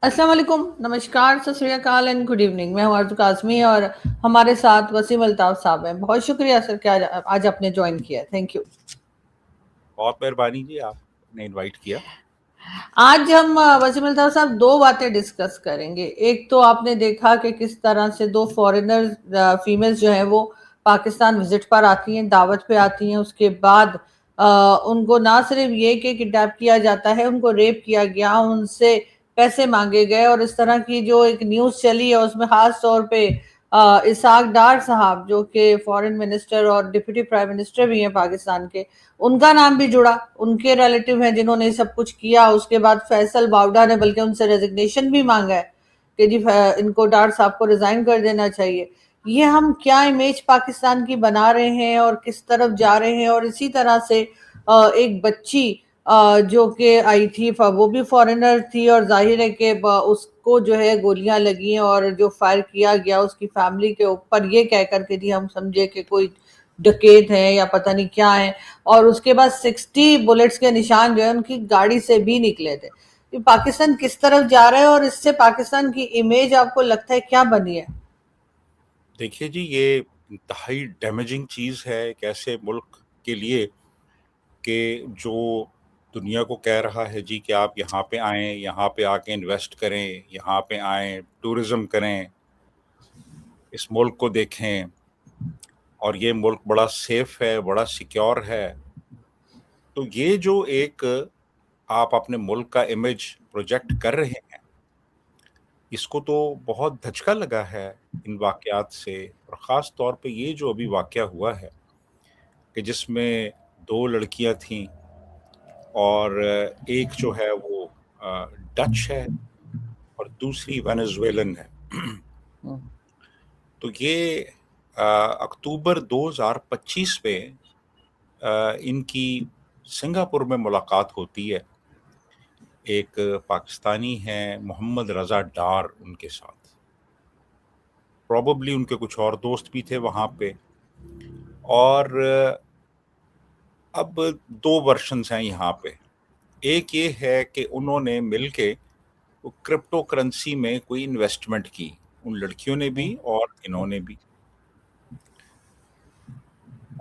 السلام علیکم، نمشکار، ست سری اکال اینڈ گڈ ایوننگ. میں ہوں آرزو کاظمی اور ہمارے ساتھ وسیم الطاف صاحب ہیں. بہت شکریہ سر کہ آج آپ نے جوائن کیا. Thank you. بہت مہربانی جی، آپ نے انوائٹ کیا. آج ہم وسیم الطاف صاحب دو باتیں ڈسکس کریں گے. ایک تو آپ نے دیکھا کہ کس طرح سے دو فورینر فیمیلز جو ہیں وہ پاکستان وزٹ پر آتی ہیں، دعوت پہ آتی ہیں. اس کے بعد ان کو نہ صرف یہ کہ کڈنیپ کیا جاتا ہے، ان کو ریپ کیا گیا، ان سے پیسے مانگے گئے، اور اس طرح کی جو ایک نیوز چلی ہے اس میں خاص طور پہ اسحاق ڈار صاحب جو کہ فورن منسٹر اور ڈپٹی پرائم منسٹر بھی ہیں پاکستان کے، ان کا نام بھی جڑا. ان کے ریلیٹیو ہیں جنہوں نے سب کچھ کیا. اس کے بعد فیصل باوڈا نے بلکہ ان سے ریزگنیشن بھی مانگا ہے کہ جی ان کو ڈار صاحب کو ریزائن کر دینا چاہیے. یہ ہم کیا امیج پاکستان کی بنا رہے ہیں اور کس طرف جا رہے ہیں؟ اور اسی طرح سے ایک بچی جو کہ آئی تھی وہ بھی فورنر تھی، اور ظاہر ہے کہ اس کو جو ہے گولیاں لگی ہیں اور جو فائر کیا گیا اس کی فیملی کے اوپر یہ کہہ کر کے جی ہم سمجھے کہ کوئی ڈکیت ہیں یا پتہ نہیں کیا ہیں، اور اس کے بعد 60 بلٹس کے نشان جو ہے ان کی گاڑی سے بھی نکلے تھے. پاکستان کس طرف جا رہا ہے اور اس سے پاکستان کی امیج آپ کو لگتا ہے کیا بنی ہے؟ دیکھیے جی، یہ انتہائی ڈیمیجنگ چیز ہے ایک ایسے ملک کے لیے کہ جو دنیا کو کہہ رہا ہے جی کہ آپ یہاں پہ آئیں، یہاں پہ آ کے انویسٹ کریں، یہاں پہ آئیں، ٹورزم کریں، اس ملک کو دیکھیں، اور یہ ملک بڑا سیف ہے، بڑا سیکیور ہے. تو یہ جو ایک آپ اپنے ملک کا امیج پروجیکٹ کر رہے ہیں، اس کو تو بہت دھچکا لگا ہے ان واقعات سے. اور خاص طور پہ یہ جو ابھی واقعہ ہوا ہے کہ جس میں 2 لڑکیاں تھیں اور ایک جو ہے وہ ڈچ ہے اور دوسری وینزویلن ہے. تو یہ اکتوبر 2025 میں ان کی سنگاپور میں ملاقات ہوتی ہے. ایک پاکستانی ہیں محمد رضا ڈار ان کے ساتھ، پروبیبلی ان کے کچھ اور دوست بھی تھے وہاں پہ. اور اب 2 ورشنز ہیں یہاں پہ. ایک یہ ہے کہ انہوں نے مل کے کرپٹو کرنسی میں کوئی انویسٹمنٹ کی، ان لڑکیوں نے بھی اور انہوں نے بھی،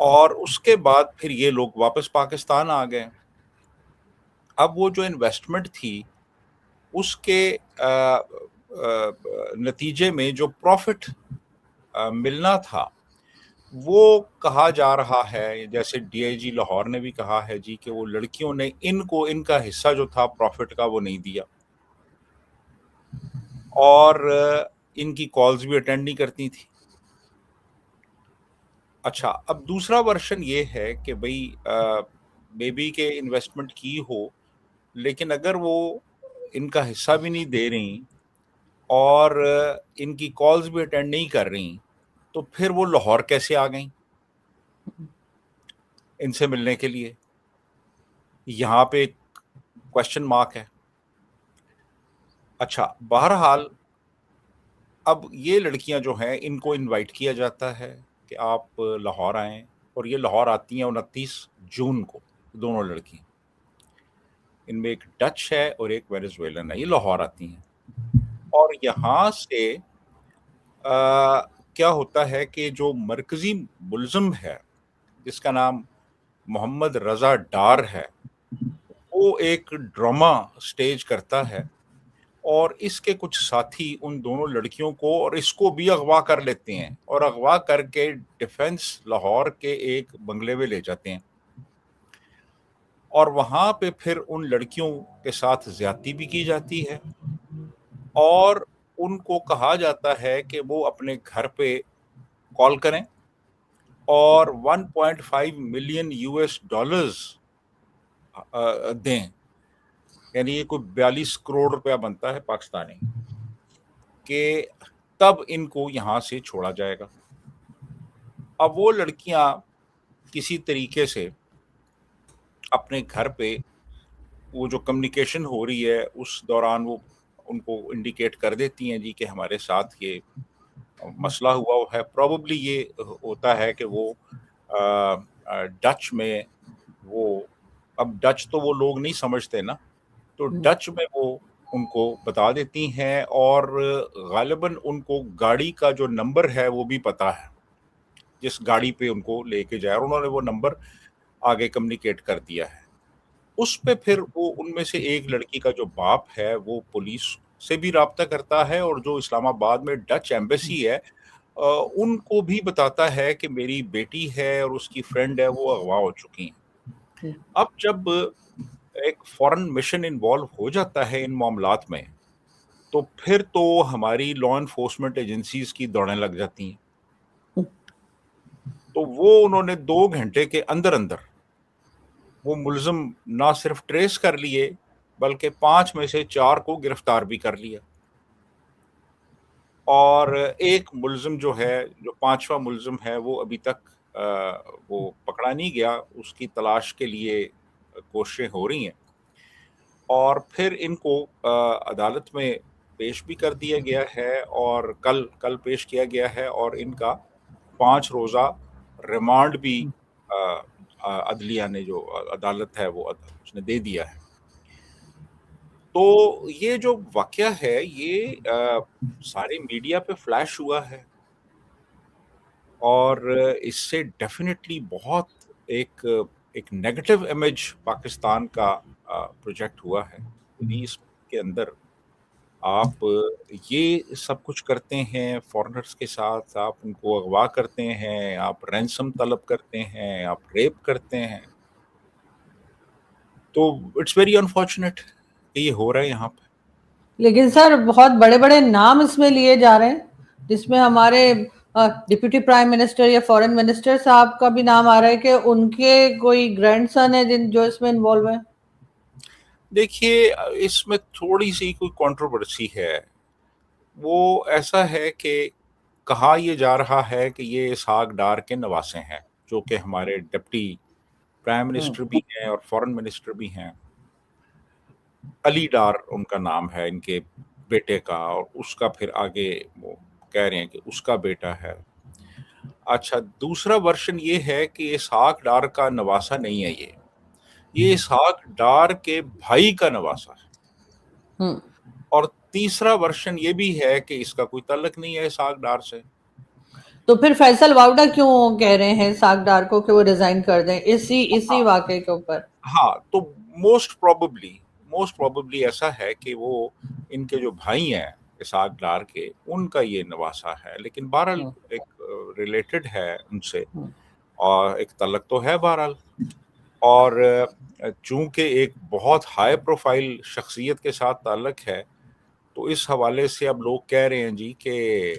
اور اس کے بعد پھر یہ لوگ واپس پاکستان آ گئے. اب وہ جو انویسٹمنٹ تھی اس کے نتیجے میں جو پروفٹ ملنا تھا وہ کہا جا رہا ہے، جیسے ڈی آئی جی لاہور نے بھی کہا ہے جی کہ وہ لڑکیوں نے ان کو ان کا حصہ جو تھا پروفٹ کا وہ نہیں دیا، اور ان کی کالز بھی اٹینڈ نہیں کرتی تھی. اچھا، اب دوسرا ورشن یہ ہے کہ بھئی مے بی کہ انویسٹمنٹ کی ہو، لیکن اگر وہ ان کا حصہ بھی نہیں دے رہی اور ان کی کالز بھی اٹینڈ نہیں کر رہی، تو پھر وہ لاہور کیسے آ گئیں ان سے ملنے کے لیے؟ یہاں پہ ایک کوشچن مارک ہے. اچھا، بہرحال اب یہ لڑکیاں جو ہیں ان کو انوائٹ کیا جاتا ہے کہ آپ لاہور آئیں، اور یہ لاہور آتی ہیں 29 جون کو. دونوں لڑکیاں، ان میں ایک ڈچ ہے اور ایک وینزویلن ہے، یہ لاہور آتی ہیں. اور یہاں سے کیا ہوتا ہے کہ جو مرکزی ملزم ہے جس کا نام محمد رضا ڈار ہے، وہ ایک ڈرامہ سٹیج کرتا ہے اور اس کے کچھ ساتھی ان دونوں لڑکیوں کو اور اس کو بھی اغوا کر لیتے ہیں، اور اغوا کر کے ڈیفنس لاہور کے ایک بنگلے میں لے جاتے ہیں، اور وہاں پہ پھر ان لڑکیوں کے ساتھ زیادتی بھی کی جاتی ہے، اور ان کو کہا جاتا ہے کہ وہ اپنے گھر پہ کال کریں اور 1.5 ملین US ڈالرز دیں. یعنی یہ کوئی 42 کروڑ روپیہ بنتا ہے پاکستانی، کہ تب ان کو یہاں سے چھوڑا جائے گا. اب وہ لڑکیاں کسی طریقے سے اپنے گھر پہ وہ جو کمیونیکیشن ہو رہی ہے اس دوران وہ ان کو انڈیکیٹ کر دیتی ہیں جی کہ ہمارے ساتھ یہ مسئلہ ہوا ہے. پروبیبلی یہ ہوتا ہے کہ وہ ڈچ میں وہ، اب ڈچ تو وہ لوگ نہیں سمجھتے نا، تو ڈچ میں وہ ان کو بتا دیتی ہیں، اور غالباً ان کو گاڑی کا جو نمبر ہے وہ بھی پتا ہے جس گاڑی پہ ان کو لے کے جائے، اور انہوں نے وہ نمبر آگے کمیونیکیٹ کر دیا ہے. اس پہ پھر وہ ان میں سے ایک لڑکی کا جو باپ ہے وہ پولیس سے بھی رابطہ کرتا ہے، اور جو اسلام آباد میں ڈچ ایمبیسی ہے ان کو بھی بتاتا ہے کہ میری بیٹی ہے اور اس کی فرینڈ ہے وہ اغوا ہو چکی ہیں. اب جب ایک فورن مشن انوالو ہو جاتا ہے ان معاملات میں، تو پھر تو ہماری لا انفورسمنٹ ایجنسیز کی دوڑیں لگ جاتی ہیں. تو وہ انہوں نے 2 گھنٹے کے اندر اندر وہ ملزم نہ صرف ٹریس کر لیے بلکہ 5 میں سے 4 کو گرفتار بھی کر لیا. اور ایک ملزم جو ہے، جو 5واں ملزم ہے، وہ ابھی تک وہ پکڑا نہیں گیا. اس کی تلاش کے لیے کوششیں ہو رہی ہیں، اور پھر ان کو عدالت میں پیش بھی کر دیا گیا ہے، اور کل پیش کیا گیا ہے، اور ان کا 5 روزہ ریمانڈ بھی عدلیہ نے، جو عدالت ہے وہ اس نے دے دیا ہے. تو یہ جو واقعہ ہے یہ سارے میڈیا پہ فلیش ہوا ہے، اور اس سے ڈیفینیٹلی بہت ایک نیگیٹو امیج پاکستان کا پروجیکٹ ہوا ہے. اس کے اندر آپ یہ سب کچھ کرتے ہیں فورنرز کے ساتھ، آپ ان کو اغوا کرتے ہیں، آپ رینسم طلب کرتے ہیں، آپ ریپ کرتے ہیں. تو اٹس ویری انفارچونیٹ کہ یہ ہو رہا ہے یہاں پہ. لیکن سر بہت بڑے بڑے نام اس میں لیے جا رہے ہیں، جس میں ہمارے ڈپٹی پرائم منسٹر یا فورن منسٹر صاحب کا بھی نام آ رہا ہے کہ ان کے کوئی گرینڈ سن ہے جو اس میں انوالو ہیں. دیکھیے اس میں تھوڑی سی کوئی کنٹروورسی ہے. وہ ایسا ہے کہ کہا یہ جا رہا ہے کہ یہ اسحاق ڈار کے نواسے ہیں، جو کہ ہمارے ڈپٹی پرائم منسٹر بھی ہیں اور فورن منسٹر بھی ہیں. علی ڈار ان کا نام ہے ان کے بیٹے کا، اور اس کا پھر آگے وہ کہہ رہے ہیں کہ اس کا بیٹا ہے. اچھا، دوسرا ورژن یہ ہے کہ اسحاق ڈار کا نواسا نہیں ہے، یہ اسحاق ڈار کے بھائی کا نواسا ہے. اور تیسرا ورژن یہ بھی ہے کہ اس کا کوئی تعلق نہیں ہے اسحاق ڈار سے. تو پھر فیصل واؤڈا کیوں کہہ رہے ہیں اسحاق ڈار کو کہ وہ ریزائن کر دیں اسی واقعے کے اوپر؟ ہاں، تو موسٹ پروبیبلی ایسا ہے کہ وہ ان کے جو بھائی ہیں اسحاق ڈار کے، ان کا یہ نواسا ہے. لیکن بہرحال ایک ریلیٹڈ ہے ان سے، اور ایک تعلق تو ہے بہرحال. اور چونکہ ایک بہت ہائی پروفائل شخصیت کے ساتھ تعلق ہے، تو اس حوالے سے اب لوگ کہہ رہے ہیں جی کہ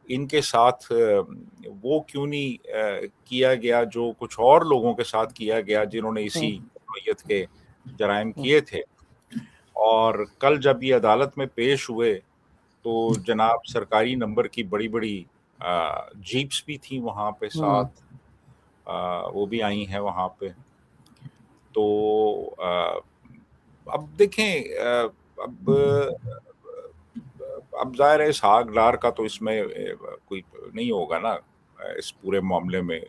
ان کے ساتھ وہ کیوں نہیں کیا گیا جو کچھ اور لوگوں کے ساتھ کیا گیا جنہوں نے اسی نوعیت کے جرائم کیے تھے. اور کل جب یہ عدالت میں پیش ہوئے تو جناب سرکاری نمبر کی بڑی بڑی جیپس بھی تھیں وہاں پہ ساتھ، وہ بھی آئی ہیں وہاں پہ. تو اب دیکھیں، اب ظاہر ہے اسحاق ڈار کا تو اس میں کوئی نہیں ہوگا نا، اس پورے معاملے میں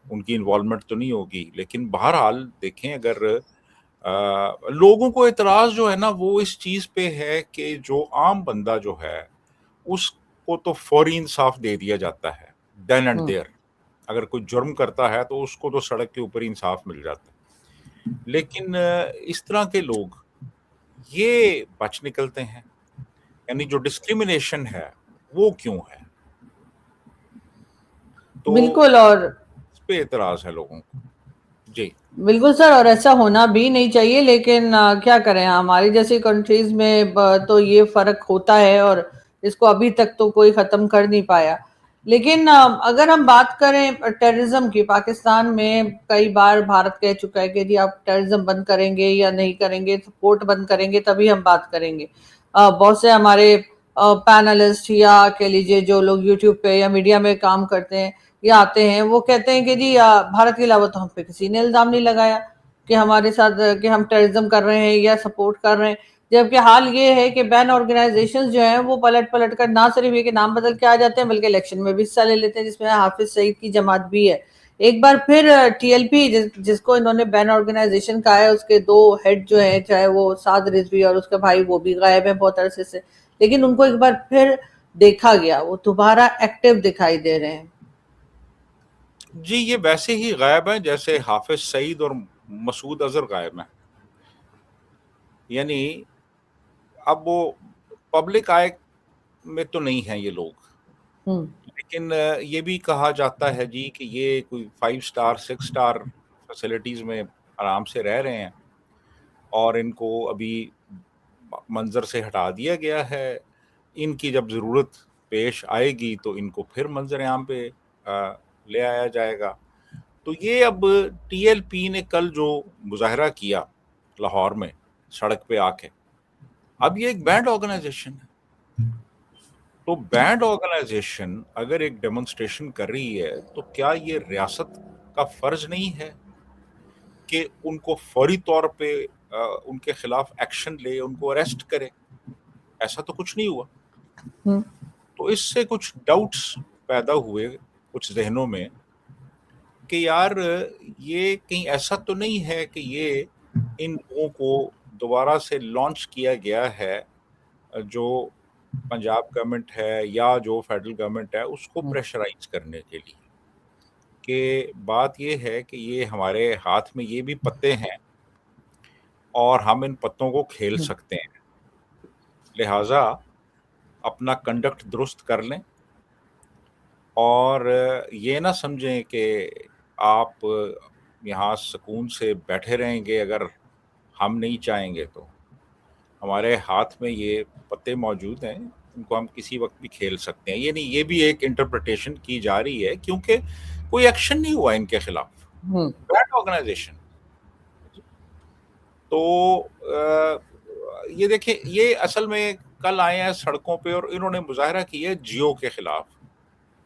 ان کی انوالومنٹ تو نہیں ہوگی. لیکن بہرحال دیکھیں، اگر لوگوں کو اعتراض جو ہے نا وہ اس چیز پہ ہے کہ جو عام بندہ جو ہے اس کو تو فوری انصاف دے دیا جاتا ہے دین اینڈ دیئر. اگر کوئی جرم کرتا ہے تو اس کو تو سڑک کے اوپر ہی انصاف مل جاتا ہے. لیکن اس طرح کے لوگ یہ بچ نکلتے ہیں، یعنی جو ڈسکریمنیشن ہے وہ کیوں ہے؟ تو بالکل، اور اس پہ اعتراض ہے لوگوں کو. جی بالکل سر، اور ایسا ہونا بھی نہیں چاہیے. لیکن کیا کریں، ہماری جیسی کنٹریز میں تو یہ فرق ہوتا ہے، اور اس کو ابھی تک تو کوئی ختم کر نہیں پایا. لیکن اگر ہم بات کریں ٹیررزم کی، پاکستان میں کئی بار بھارت کہہ چکا ہے کہ جی آپ ٹیررزم بند کریں گے یا نہیں کریں گے، سپورٹ بند کریں گے تبھی ہم بات کریں گے. بہت سے ہمارے پینلسٹ یا کہہ لیجیے جو لوگ یوٹیوب پہ یا میڈیا میں کام کرتے ہیں یا آتے ہیں، وہ کہتے ہیں کہ جی بھارت کے علاوہ تو ہم پہ کسی نے الزام نہیں لگایا کہ ہمارے ساتھ کہ ہم ٹیررزم کر رہے ہیں یا سپورٹ کر رہے ہیں. جبکہ حال یہ ہے کہ بین آرگنائزیشنز جو ہیں وہ پلٹ کر نہ صرف یہ کہ نام بدل کے آ جاتے ہیں بلکہ الیکشن میں بھی حصہ لے لیتے ہیں، جس میں حافظ سعید کی جماعت بھی ہے. ایک بار پھر ٹی ایل پی جس کو انہوں نے بین آرگنائزیشن کہا ہے، اس کے 2 ہیڈ جو ہیں، چاہے وہ سعد رضوی اور اس کا بھائی، وہ بھی غائب ہیں بہت عرصے سے، لیکن ان کو ایک بار پھر دیکھا گیا، وہ دوبارہ ایکٹیو دکھائی دے رہے ہیں. جی یہ ویسے ہی غائب ہیں جیسے حافظ سعید اور مسعود اظہر غائب ہیں. یعنی اب وہ پبلک آئے میں تو نہیں ہیں یہ لوگ، لیکن یہ بھی کہا جاتا ہے جی کہ یہ کوئی 5 سٹار 6 سٹار فیسلٹیز میں آرام سے رہ رہے ہیں، اور ان کو ابھی منظر سے ہٹا دیا گیا ہے. ان کی جب ضرورت پیش آئے گی تو ان کو پھر منظر عام پہ لے آیا جائے گا. تو یہ اب ٹی ایل پی نے کل جو مظاہرہ کیا لاہور میں سڑک پہ آ کے، اب یہ ایک بینڈ آرگنائزیشن ہے. تو بینڈ آرگنائزیشن اگر ایک ڈیمونسٹریشن کر رہی ہے تو کیا یہ ریاست کا فرض نہیں ہے کہ ان کو فوری طور پہ ان کے خلاف ایکشن لے، ان کو اریسٹ کرے؟ ایسا تو کچھ نہیں ہوا. تو اس سے کچھ ڈاؤٹس پیدا ہوئے کچھ ذہنوں میں کہ یار یہ کہیں ایسا تو نہیں ہے کہ یہ ان لوگوں کو دوبارہ سے لانچ کیا گیا ہے، جو پنجاب گورنمنٹ ہے یا جو فیڈرل گورنمنٹ ہے اس کو پریشرائز کرنے کے لیے، کہ بات یہ ہے کہ یہ ہمارے ہاتھ میں یہ بھی پتے ہیں اور ہم ان پتوں کو کھیل سکتے ہیں، لہٰذا اپنا کنڈکٹ درست کر لیں اور یہ نہ سمجھیں کہ آپ یہاں سکون سے بیٹھے رہیں گے اگر ہم نہیں چاہیں گے تو. ہمارے ہاتھ میں یہ پتے موجود ہیں، ان کو ہم کسی وقت بھی کھیل سکتے ہیں. یہ بھی ایک انٹرپریٹیشن کی جا رہی ہے کیونکہ کوئی ایکشن نہیں ہوا ان کے خلاف، بینڈ آرگنائزیشن. تو یہ دیکھیں، یہ اصل میں کل آئے ہیں سڑکوں پہ اور انہوں نے مظاہرہ کیا ہے جیو کے خلاف.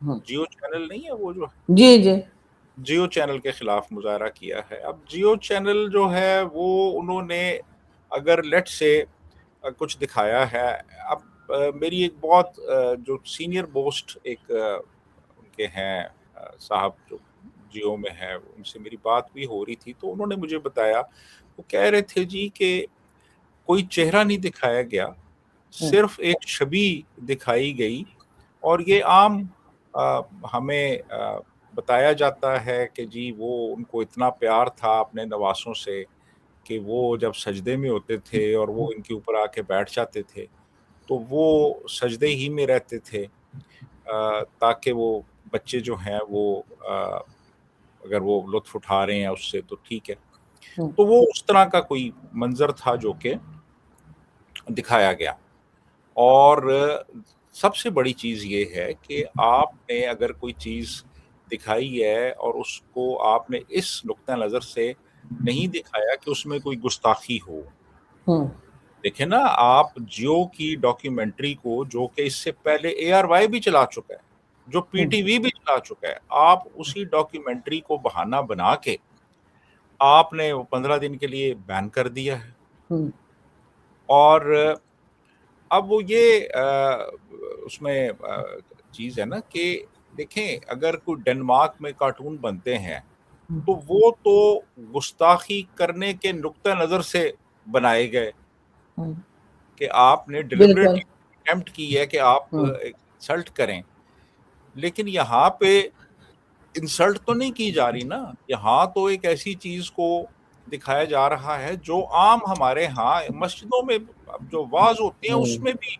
جیو چینل نہیں ہے وہ جو جی جیو چینل کے خلاف مظاہرہ کیا ہے. اب جیو چینل جو ہے وہ انہوں نے اگر لیٹ سے کچھ دکھایا ہے، اب میری ایک بہت جو سینئر موسٹ ایک ان کے ہیں صاحب جو جیو میں ہے، ان سے میری بات بھی ہو رہی تھی تو انہوں نے مجھے بتایا، وہ کہہ رہے تھے جی کہ کوئی چہرہ نہیں دکھایا گیا، صرف ایک شبیہ دکھائی گئی، اور یہ عام ہمیں بتایا جاتا ہے کہ جی وہ ان کو اتنا پیار تھا اپنے نواسوں سے کہ وہ جب سجدے میں ہوتے تھے اور وہ ان کے اوپر آ کے بیٹھ جاتے تھے تو وہ سجدے ہی میں رہتے تھے، تاکہ وہ بچے جو ہیں وہ اگر وہ لطف اٹھا رہے ہیں اس سے تو ٹھیک ہے. تو وہ اس طرح کا کوئی منظر تھا جو کہ دکھایا گیا. اور سب سے بڑی چیز یہ ہے کہ آپ نے اگر کوئی چیز دکھائی ہے اور اس کو آپ نے اس نقطہ نظر سے نہیں دکھایا کہ اس میں کوئی گستاخی ہو. دیکھیں نا، آپ جیو کی ڈاکیومنٹری کو جو کہ اس سے پہلے ARY بھی چلا چکا ہے، جو PTV بھی چلا چکا ہے، آپ اسی ڈاکیومنٹری کو بہانہ بنا کے آپ نے 15 دن کے لیے بین کر دیا ہے. اور اب وہ یہ اس میں چیز ہے نا کہ دیکھیں، اگر کوئی ڈنمارک میں کارٹون بنتے ہیں تو وہ تو گستاخی کرنے کے نقطہ نظر سے بنائے گئے کہ آپ نے ڈیلیبریٹلی اٹیمپٹ کی ہے کہ آپ انسلٹ کریں. لیکن یہاں پہ انسلٹ تو نہیں کی جا رہی نا، یہاں تو ایک ایسی چیز کو دکھایا جا رہا ہے جو عام ہمارے ہاں مسجدوں میں جو واعظ ہوتے ہیں اس میں بھی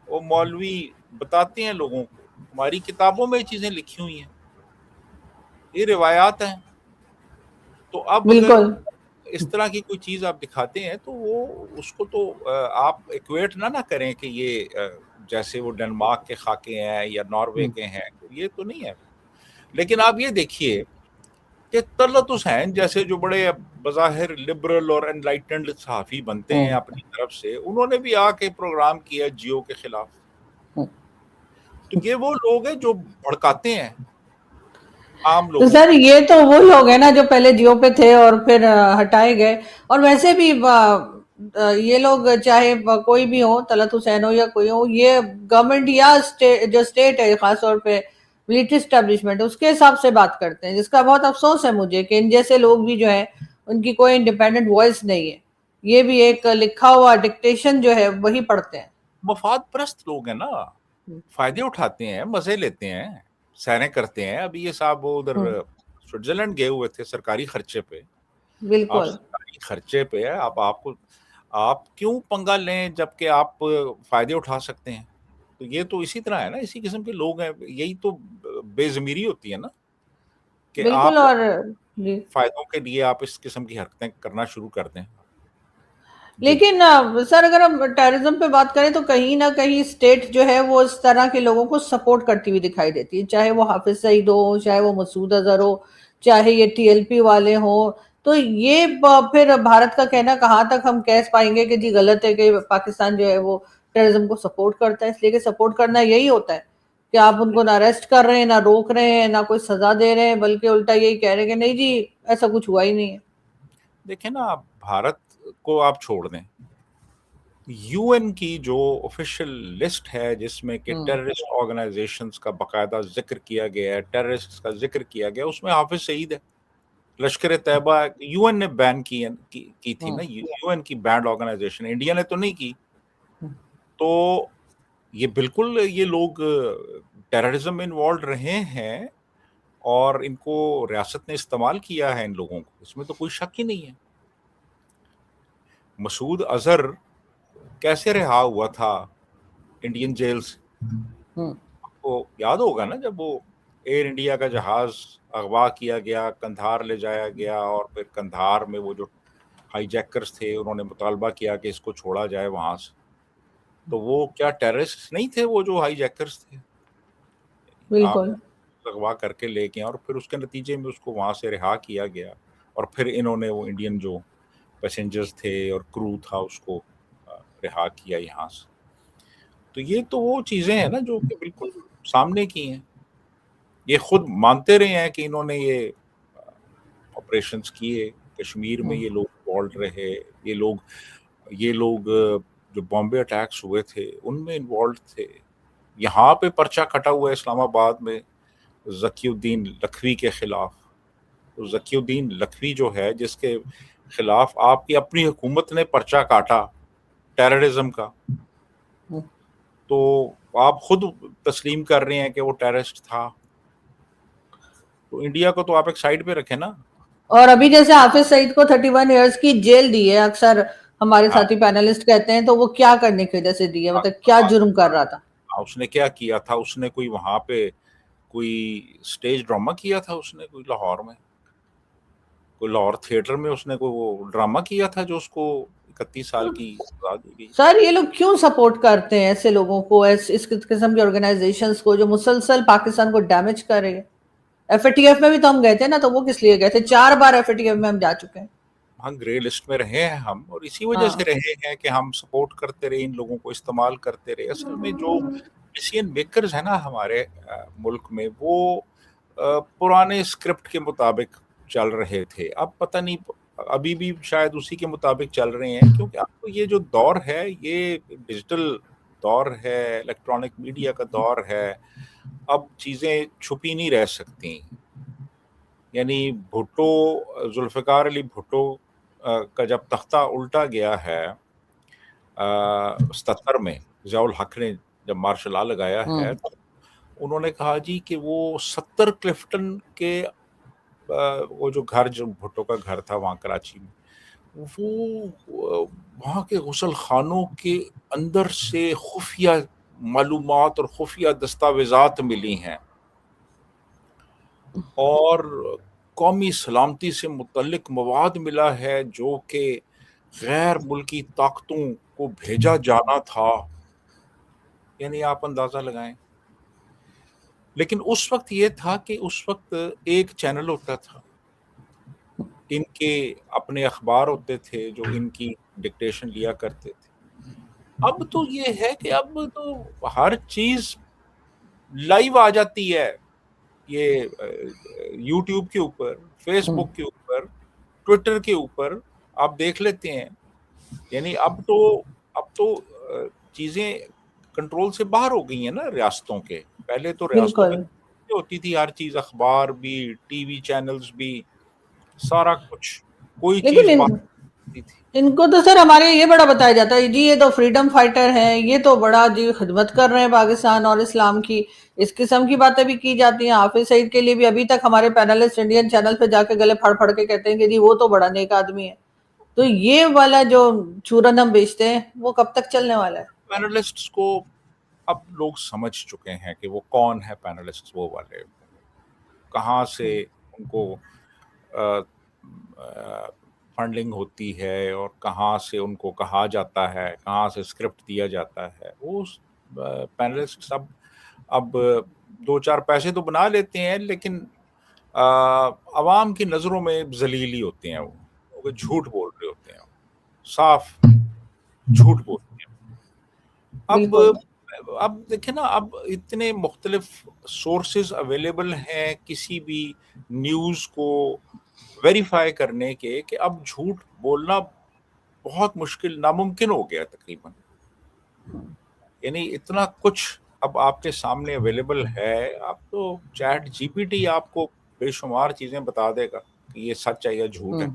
وہ مولوی بتاتے ہیں لوگوں کو. ہماری کتابوں میں یہ چیزیں لکھی ہوئی ہیں، یہ روایات ہیں. تو اب اگر اس طرح کی کوئی چیز آپ دکھاتے ہیں تو وہ اس کو تو آپ ایکویٹ نہ کریں کہ یہ جیسے وہ ڈنمارک کے خاکے ہیں یا ناروے کے ہیں، یہ تو نہیں ہے. لیکن آپ یہ دیکھیے کہ طلعت حسین جیسے جو بڑے بظاہر لبرل اور انلائٹنڈ صحافی بنتے ہیں اپنی طرف سے، انہوں نے بھی آ کے پروگرام کیا جیو کے خلاف. تو یہ وہ لوگ ہیں جو بھڑکاتے ہیں عام تو لوگوں. سر یہ تو وہ لوگ ہیں نا جو پہلے جیو پہ تھے اور پھر ہٹائے گئے. اور ویسے بھی یہ لوگ چاہے کوئی بھی ہو، طلعت حسین ہو یا کوئی ہو، یہ گورنمنٹ یا جو اسٹیٹ ہے خاص طور پہ ملٹری اسٹیبلشمنٹ اس کے حساب سے بات کرتے ہیں، جس کا بہت افسوس ہے مجھے کہ ان جیسے لوگ بھی جو ہے ان کی کوئی انڈیپینڈنٹ وائس نہیں ہے، یہ بھی ایک لکھا ہوا ڈکٹیشن جو ہے وہی پڑھتے ہیں۔ مفاد پرست لوگ ہیں نا، فائدے اٹھاتے ہیں، مزے لیتے ہیں، سیریں کرتے ہیں۔ ابھی یہ صاحب وہ ادھر سوئٹزرلینڈ گئے ہوئے تھے سرکاری خرچے پہ۔ آپ بالکل سرکاری خرچے پہ آپ کیوں پنگا لیں جبکہ آپ فائدے اٹھا سکتے ہیں؟ تو یہ تو اسی طرح ہے نا، اسی قسم کے لوگ ہیں، یہی تو بے ضمیری ہوتی ہے نا کہ بالکل۔ آپ اور جی فائدوں کے لیے آپ اس قسم کی حرکتیں کرنا شروع کر دیں۔ جی لیکن سر اگر ہم ٹیررزم پہ بات کریں تو کہیں نہ کہیں اسٹیٹ جو ہے وہ اس طرح کے لوگوں کو سپورٹ کرتی ہوئی دکھائی دیتی ہے، چاہے وہ حافظ سعید ہو، چاہے وہ مسعود اظہر ہو، چاہے یہ ٹی ایل پی والے ہوں۔ تو یہ پھر بھارت کا کہنا کہاں تک ہم کہہ پائیں گے کہ جی غلط ہے کہ پاکستان جو ہے وہ ٹیررزم کو سپورٹ کرتا ہے؟ اس لیے کہ سپورٹ کرنا یہی ہوتا ہے کہ آپ ان کو نہ اریسٹ کر رہے ہیں، نہ روک رہے ہیں، نہ کوئی سزا دے رہے ہیں، بلکہ الٹا یہی کہہ رہے ہیں کہ نہیں جی ایسا کچھ ہوا ہی نہیں ہے۔ دیکھیں نا، آپ بھارت کو آپ چھوڑ دیں، یو این کی جو آفیشیل لسٹ ہے جس میں کہ ٹیررسٹ آرگنائزیشنز کا باقاعدہ ذکر کیا گیا ہے، ٹیررسٹ کا ذکر کیا گیا، اس میں حافظ سعید ہے۔ لشکر طیبہ یو این نے بین کی تھی نا، یو این کی بینڈ آرگنائزیشن، انڈیا نے تو نہیں کی۔ تو یہ بالکل یہ لوگ ٹیررزم میں انوالوڈ رہے ہیں اور ان کو ریاست نے استعمال کیا ہے ان لوگوں کو، اس میں تو کوئی شک ہی نہیں ہے۔ مسعود اظہر کیسے رہا ہوا تھا انڈین جیل سے؟ آپ کو یاد ہوگا نا جب وہ ایئر انڈیا کا جہاز اغوا کیا گیا، کندھار لے جایا گیا، اور پھر کندھار میں وہ جو ہائی جیکرز تھے انہوں نے مطالبہ کیا کہ اس کو چھوڑا جائے وہاں سے۔ تو وہ کیا ٹیررسٹ نہیں تھے وہ جو ہائی جیکرز تھے؟ آپ بالکل اغوا کر کے لے گئے اور پھر اس کے نتیجے میں اس کو وہاں سے رہا کیا گیا، اور پھر انہوں نے وہ انڈین جو پیسنجرز تھے اور کرو تھا اس کو رہا کیا یہاں سے۔ تو یہ تو وہ چیزیں ہیں نا جو کہ بالکل سامنے کی ہیں، یہ خود مانتے رہے ہیں کہ انہوں نے یہ آپریشنز کیے، کشمیر میں یہ لوگ انوالوڈ رہے، یہ لوگ جو بامبے اٹیکس ہوئے تھے ان میں انوالوڈ تھے۔ یہاں پہ پرچہ کٹا ہوا ہے اسلام آباد میں ذکی الدین لکھوی کے خلاف۔ تو ذکی الدین لکھوی جو ہے جس کے خلاف آپ کی اپنی حکومت نے پرچہ کاٹا ٹیررزم کا، تو آپ خود تسلیم کر رہے ہیں کہ وہ ٹیررسٹ تھا، تو انڈیا کو تو آپ ایک سائڈ پہ رکھیں نا۔ اور ابھی جیسے حافظ سعید کو 31 ایئرز کی جیل دی ہے، اکثر ہمارے ہاں ساتھی پینلسٹ کہتے ہیں تو وہ کیا کرنے کی وجہ سے دی ہے، مطلب کیا جرم کر رہا تھا؟ اس نے کیا کیا تھا؟ اس نے کوئی وہاں پہ کوئی سٹیج ڈرامہ کیا تھا، اس نے کوئی لاہور میں کوئی لاہور تھیٹر میں اس نے کوئی وہ ڈرامہ کیا تھا جو اس کو 31 سال کی سزا دی گئی۔ سر یہ لوگ کیوں سپورٹ کرتے ہیں ایسے لوگوں کو، اس قسم کی آرگنائزیشنز کو جو مسلسل پاکستان کو ڈیمیج کر رہے ہیں؟ ایف اے ٹی ایف میں بھی تو ہم گئے تھے نا، تو وہ کس لیے گئے تھے؟ 4 bar F A T F میں ہم جا چکے ہیں۔ ہاں گرے لسٹ میں رہے ہیں ہم، اور اسی وجہ سے رہے ہیں کہ ہم سپورٹ کرتے رہے، ان لوگوں کو استعمال کرتے رہے۔ اصل میں جو ڈیسیژن میکرز ہیں نا ہمارے ملک میں، وہ پرانے اسکرپٹ کے مطابق چل رہے تھے، اب پتہ نہیں ابھی بھی شاید اسی کے مطابق چل رہے ہیں، کیونکہ اب تو یہ جو دور ہے یہ ڈیجیٹل دور ہے، الیکٹرانک میڈیا کا دور ہے، اب چیزیں چھپی نہیں رہ سکتی۔ یعنی بھٹو، ذوالفقار علی بھٹو کا جب تختہ الٹا گیا ہے 77 میں، ضیاء الحق نے جب مارشل لا لگایا ہے، تو انہوں نے کہا جی کہ وہ 70 کلفٹن کے وہ جو گھر، جو بھٹو کا گھر تھا وہاں کراچی میں، وہ وہاں کے غسل خانوں کے اندر سے خفیہ معلومات اور خفیہ دستاویزات ملی ہیں، اور قومی سلامتی سے متعلق مواد ملا ہے جو کہ غیر ملکی طاقتوں کو بھیجا جانا تھا۔ یعنی آپ اندازہ لگائیں۔ لیکن اس وقت یہ تھا کہ اس وقت ایک چینل ہوتا تھا، ان کے اپنے اخبار ہوتے تھے جو ان کی ڈکٹیشن لیا کرتے تھے۔ اب تو یہ ہے کہ اب تو ہر چیز لائیو آ جاتی ہے، یہ یوٹیوب کے اوپر، فیس بک کے اوپر، ٹویٹر کے اوپر آپ دیکھ لیتے ہیں۔ یعنی اب تو چیزیں کنٹرول سے باہر ہو گئی ہیں نا ریاستوں کے۔ پہلے تو ریاستوں میں بالکل ہوتی تھی ہر چیز, اخبار بھی, ٹی وی چینلز بھی, سارا کچھ, کوئی چیز لیکن باقی تھی. ان کو تو سر ہمارے یہ بڑا بتایا جاتا ہے جی یہ تو فریڈم فائٹر ہیں, یہ تو بڑا جی خدمت کر رہے ہیں پاکستان اور اسلام کی, اس قسم کی باتیں بھی کی جاتی ہیں. حافظ سعید کے لیے بھی ابھی تک ہمارے پینلسٹ انڈین چینل پہ جا کے گلے پھڑ پھڑ کے کہتے ہیں کہ جی وہ تو بڑا نیک آدمی ہے. تو یہ والا جو چورن ہم بیچتے ہیں وہ کب تک چلنے والا ہے؟ پینلسٹس کو اب لوگ سمجھ چکے ہیں کہ وہ کون ہے پینلسٹ, وہ والے کہاں سے ان کو فنڈنگ ہوتی ہے اور کہاں سے ان کو کہا جاتا ہے, کہاں سے اسکرپٹ دیا جاتا ہے. وہ پینلسٹ اب دو چار پیسے تو بنا لیتے ہیں, لیکن عوام کی نظروں میں ذلیل ہی ہوتے ہیں. وہ جھوٹ بول رہے ہوتے ہیں, صاف جھوٹ بولتے ہیں. بالکل. اب دیکھیں نا, اب اتنے مختلف سورسز اویلیبل ہیں کسی بھی نیوز کو ویریفائی کرنے کے, کہ اب جھوٹ بولنا بہت مشکل, ناممکن ہو گیا تقریباً. یعنی اتنا کچھ اب آپ کے سامنے اویلیبل ہے. آپ تو چیٹ جی پی ٹی آپ کو بے شمار چیزیں بتا دے گا کہ یہ سچ ہے یا جھوٹ ہے.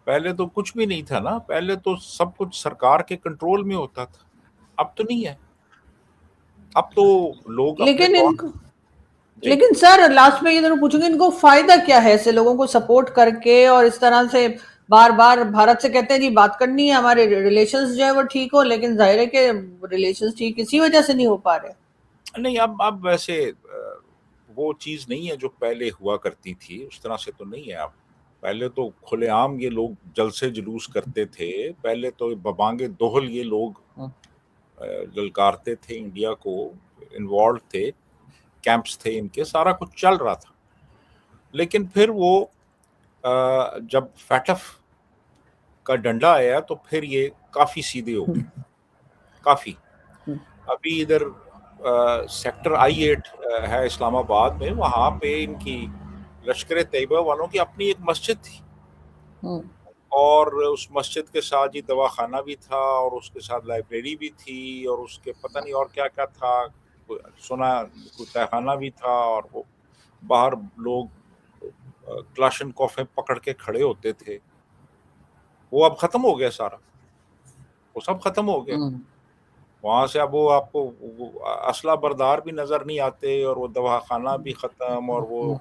پہلے تو کچھ بھی نہیں تھا نا, پہلے تو سب کچھ سرکار کے کنٹرول میں ہوتا تھا, اب تو نہیں ہے. اب تو لوگ اپنے لیکن طور. ان کو لیکن سر لاسٹ میں یہ ضرور پوچھوں گی, ان کو فائدہ کیا ہے ایسے لوگوں کو سپورٹ کر کے اور اس طرح سے بار بار بھارت سے کہتے ہیں جی بات کرنی ہے, ہمارے ریلیشنز جو ہے وہ ٹھیک ہو, لیکن ظاہر ہے کہ ریلیشنز ٹھیک اسی وجہ سے نہیں ہو پا رہے. نہیں, اب ویسے وہ چیز نہیں ہے جو پہلے ہوا کرتی تھی, اس طرح سے تو نہیں ہے. اب پہلے تو کھلے عام یہ لوگ جلسے جلوس کرتے تھے, پہلے تو ببانگ دوہل یہ لوگ للکارتے تھے انڈیا کو, انوالو تھے, کیمپس تھے ان کے, سارا کچھ چل رہا تھا. لیکن پھر وہ جب فیٹف کا ڈنڈا آیا تو پھر یہ کافی سیدھے ہو گئے, کافی. ابھی ادھر سیکٹر I-8 ہے اسلام آباد میں, وہاں پہ ان کی لشکر طیبہ والوں کی اپنی ایک مسجد تھی, اور اس مسجد کے ساتھ ہی دواخانہ بھی تھا, اور اس کے ساتھ لائبریری بھی تھی, اور اس کے پتہ نہیں اور کیا کیا تھا, سنا کوئی تہخانہ بھی تھا. اور وہ باہر لوگ کلاشن کوفیں پکڑ کے کھڑے ہوتے تھے. وہ اب ختم ہو گیا سارا, وہ سب ختم ہو گیا. وہاں سے اب وہ آپ کو اسلحہ بردار بھی نظر نہیں آتے, اور وہ دواخانہ بھی ختم, اور وہ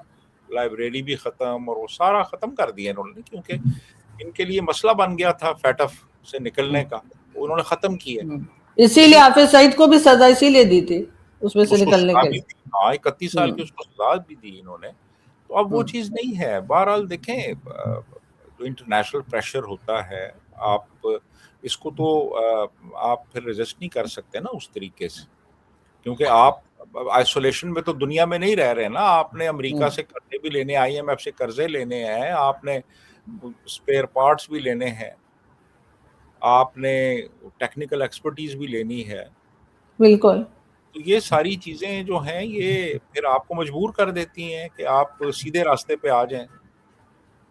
لائبریری بھی ختم, اور وہ سارا ختم کر دیا انہوں نے, کیونکہ ان کے لیے مسئلہ بن گیا تھا فیٹف سے نکلنے کا, انہوں نے ختم کیا. اسی لیے حافظ سعید کو بھی سزا اسی لیے دی تھی, اس میں سے اس کو نکلنے سزا کے بھی لیے. دی, 31 سال کی اس کو سزا بھی دی انہوں نے. تو اب وہ چیز نہیں ہے. بہرحال دیکھیں, جو انٹرنیشنل پریشر ہوتا ہے, آپ اس کو تو آپ پھر ریزسٹ نہیں کر سکتے نا اس طریقے سے, کیونکہ آپ آئسولیشن میں تو دنیا میں نہیں رہ رہے نا. آپ نے امریکہ سے قرضے بھی لینے, IMF سے قرضے لینے ہیں, آپ نے اسپیئر پارٹس بھی لینے ہیں, آپ نے ٹیکنیکل ایکسپرٹیز بھی لینی ہے. بالکل. تو یہ ساری چیزیں جو ہیں یہ پھر آپ کو مجبور کر دیتی ہیں کہ آپ سیدھے راستے پہ آ جائیں.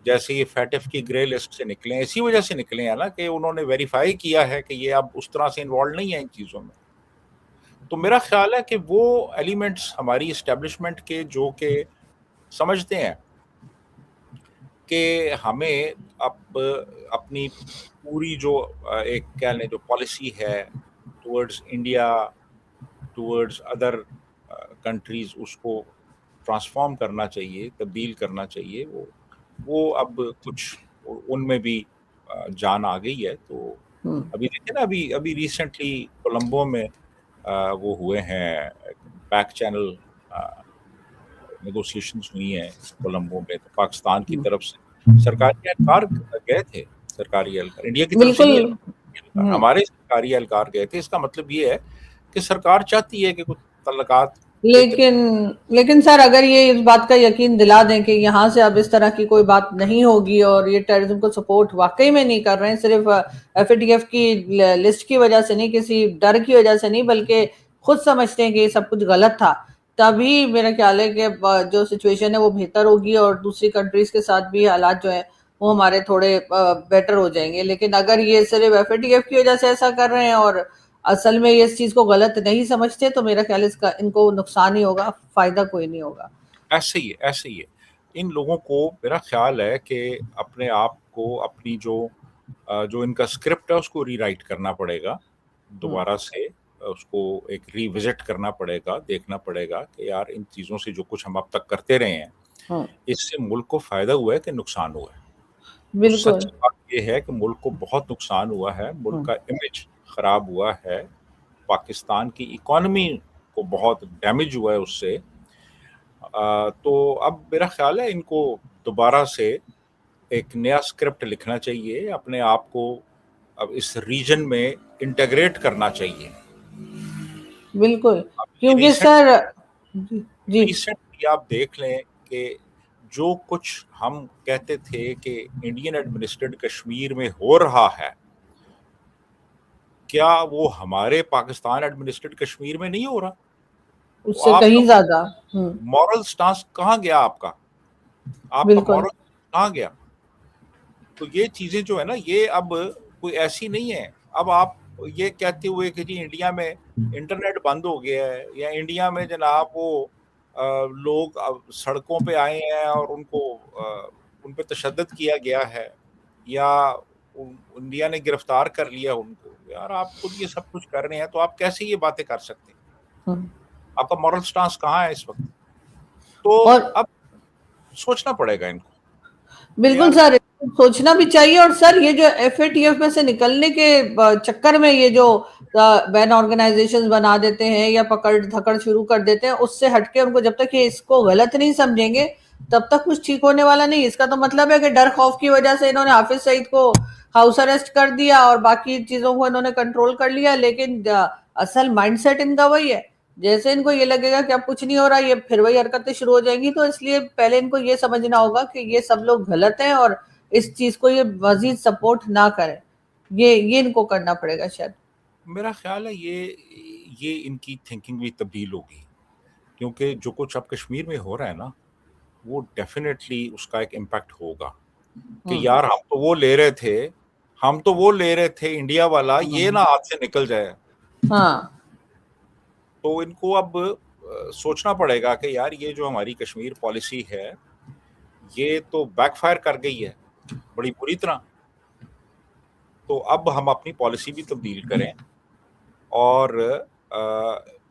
جیسے یہ فیٹف کی گرے لسٹ سے نکلے ہیں, اسی وجہ سے نکلے ہیں نا کہ انہوں نے ویریفائی کیا ہے کہ یہ اب اس طرح سے انوالو نہیں ہے ان چیزوں میں. تو میرا خیال ہے کہ وہ ایلیمنٹس ہماری اسٹیبلشمنٹ کے جو کہ سمجھتے ہیں کہ ہمیں اب اپنی پوری جو ایک کہہ لیں جو پالیسی ہے towards India, towards other countries, اس کو ٹرانسفارم کرنا چاہیے, تبدیل کرنا چاہیے. وہ اب کچھ ان میں بھی جان آ گئی ہے. تو ابھی دیکھیں نا, ابھی ریسنٹلی کولمبو میں وہ ہوئے ہیں بیک چینل نیگوسیشنز ہوئی ہیں کولمبو میں. تو پاکستان کی طرف سے سرکاری اہلکار گئے تھے, سرکاری اہلکار, انڈیا کی طرف سے بالکل. نہیں, ہمارے سرکاری اہلکار گئے تھے. اس کا مطلب یہ ہے کہ سرکار چاہتی ہے کہ کچھ تعلقات. لیکن سر اگر یہ اس بات کا یقین دلا دیں کہ یہاں سے اب اس طرح کی کوئی بات نہیں ہوگی, اور یہ ٹیررزم کو سپورٹ واقعی میں نہیں کر رہے ہیں, صرف FATF کی لسٹ کی وجہ سے نہیں, کسی ڈر کی وجہ سے نہیں, بلکہ خود سمجھتے ہیں کہ یہ سب کچھ غلط تھا, تبھی میرا خیال ہے کہ جو سچویشن ہے وہ بہتر ہوگی, اور دوسری کنٹریز کے ساتھ بھی حالات جو ہیں وہ ہمارے تھوڑے بیٹر ہو جائیں گے. لیکن اگر یہ صرف FATF کی وجہ سے ایسا کر رہے ہیں, اور اصل میں یہ اس چیز کو غلط نہیں سمجھتے تو میرا خیال اس کا ان کو نقصان ہی ہوگا, فائدہ کوئی نہیں ہوگا. ایسے ہی ہے, ایسے ہی ہے. ان لوگوں کو میرا خیال ہے کہ اپنے آپ کو اپنی جو ان کا اسکرپٹ ہے اس کو ری رائٹ کرنا پڑے گا, دوبارہ سے اس کو ایک ری وزٹ کرنا پڑے گا, دیکھنا پڑے گا کہ یار ان چیزوں سے جو کچھ ہم اب تک کرتے رہے ہیں اس سے ملک کو فائدہ ہوا ہے کہ نقصان ہوا ہے. تو بالکل. سچ بات یہ ہے کہ ملک کو بہت نقصان ہوا ہے, ملک کا امیج خراب ہوا ہے, پاکستان کی اکانومی کو بہت ڈیمیج ہوا ہے اس سے. تو اب میرا خیال ہے ان کو دوبارہ سے ایک نیا اسکرپٹ لکھنا چاہیے, اپنے آپ کو اب اس ریجن میں انٹیگریٹ کرنا چاہیے. بالکل, کیونکہ سر جی ریسنٹلی آپ دیکھ لیں کہ جو کچھ ہم کہتے تھے کہ انڈین ایڈمنسٹریڈ کشمیر میں ہو رہا ہے, کیا وہ ہمارے پاکستان ایڈمنسٹریڈ کشمیر میں نہیں ہو رہا؟ اس سے کہیں زیادہ. مورل سٹانس کہاں گیا آپ کا بالکل. مورل کہاں گیا؟ تو یہ چیزیں جو ہے نا, یہ اب کوئی ایسی نہیں ہے. اب آپ یہ کہتے ہوئے کہ جی انڈیا میں انٹرنیٹ بند ہو گیا ہے, یا انڈیا میں جناب وہ لوگ سڑکوں پہ آئے ہیں اور ان پہ تشدد کیا گیا ہے, یا انڈیا نے گرفتار کر لیا ان کو. یار آپ خود یہ سب کچھ کر رہے ہیں تو آپ کیسے یہ باتیں کر سکتے ہیں؟ آپ کا مورل سٹانس کہاں ہے اس وقت؟ تو اب سوچنا پڑے گا ان کو. بالکل سر, سوچنا بھی چاہیے. اور سر یہ جو ایف اے ٹی ایف میں سے نکلنے کے چکر میں یہ جو بین آرگنائزیشنز بنا دیتے ہیں یا پکڑ دھکڑ شروع کر دیتے ہیں, اس سے ہٹ کے ان کو جب تک یہ اس کو غلط نہیں سمجھیں گے تب تک کچھ ٹھیک ہونے والا نہیں. اس کا تو مطلب ہے کہ ڈر خوف کی وجہ سے انہوں نے حافظ سعید کو ہاؤس اریسٹ کر دیا اور باقی چیزوں کو انہوں نے کنٹرول کر لیا, لیکن اصل مائنڈ سیٹ ان کا وہی ہے. جیسے ان کو یہ لگے گا کہ اب کچھ نہیں ہو رہا, یہ پھر وہی حرکتیں شروع ہو جائیں گی. تو اس لیے پہلے ان کو یہ سمجھنا ہوگا کہ یہ سب لوگ غلط ہیں اور اس چیز کو یہ مزید سپورٹ نہ کریں. یہ ان کو کرنا پڑے گا شاید. میرا خیال ہے یہ ان کی تھنکنگ بھی تبدیل ہوگی, کیونکہ جو کچھ اب کشمیر میں ہو رہا ہے نا, وہ ڈیفینیٹلی اس کا ایک امپیکٹ ہوگا کہ یار ہم تو وہ لے رہے تھے انڈیا والا, یہ نہ ہاتھ سے نکل جائے. تو ان کو اب سوچنا پڑے گا کہ یار یہ جو ہماری کشمیر پالیسی ہے یہ تو بیک فائر کر گئی ہے بڑی بری طرح. تو اب ہم اپنی پالیسی بھی تبدیل کریں اور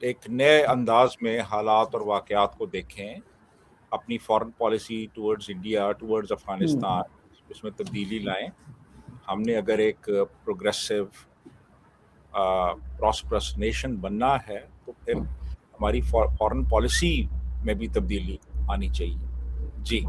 ایک نئے انداز میں حالات اور واقعات کو دیکھیں, اپنی foreign policy towards India, towards Afghanistan, اس میں تبدیلی لائیں. ہم نے اگر ایک پروگریسو پراسپرس نیشن بننا ہے تو پھر ہماری فارن پالیسی میں بھی تبدیلی آنی چاہیے. جی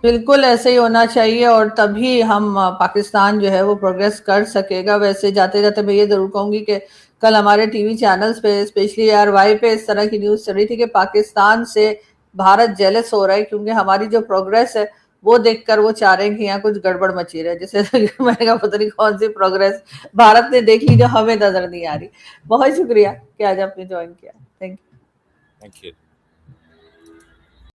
بالکل ایسے ہی ہونا چاہیے, اور تبھی ہم پاکستان جو ہے وہ پروگریس کر سکے گا. ویسے جاتے جاتے میں یہ ضرور کہوں گی کہ کل ہمارے ٹی وی چینلز پہ اسپیشلی RY پہ اس طرح کی نیوز چل رہی تھی کہ پاکستان سے بھارت جیلس ہو رہا ہے, کیونکہ ہماری جو پروگریس ہے وہ دیکھ کر وہ چاہ رہے ہیں کہ یہاں کچھ گڑبڑ مچی رہے, جیسے میں نے کہا پتہ نہیں کون سی پروگریس بھارت نے دیکھ لی جو ہمیں نظر نہیں آ رہی. بہت شکریہ کہ آج آپ نے جوائن کیا. Thank you.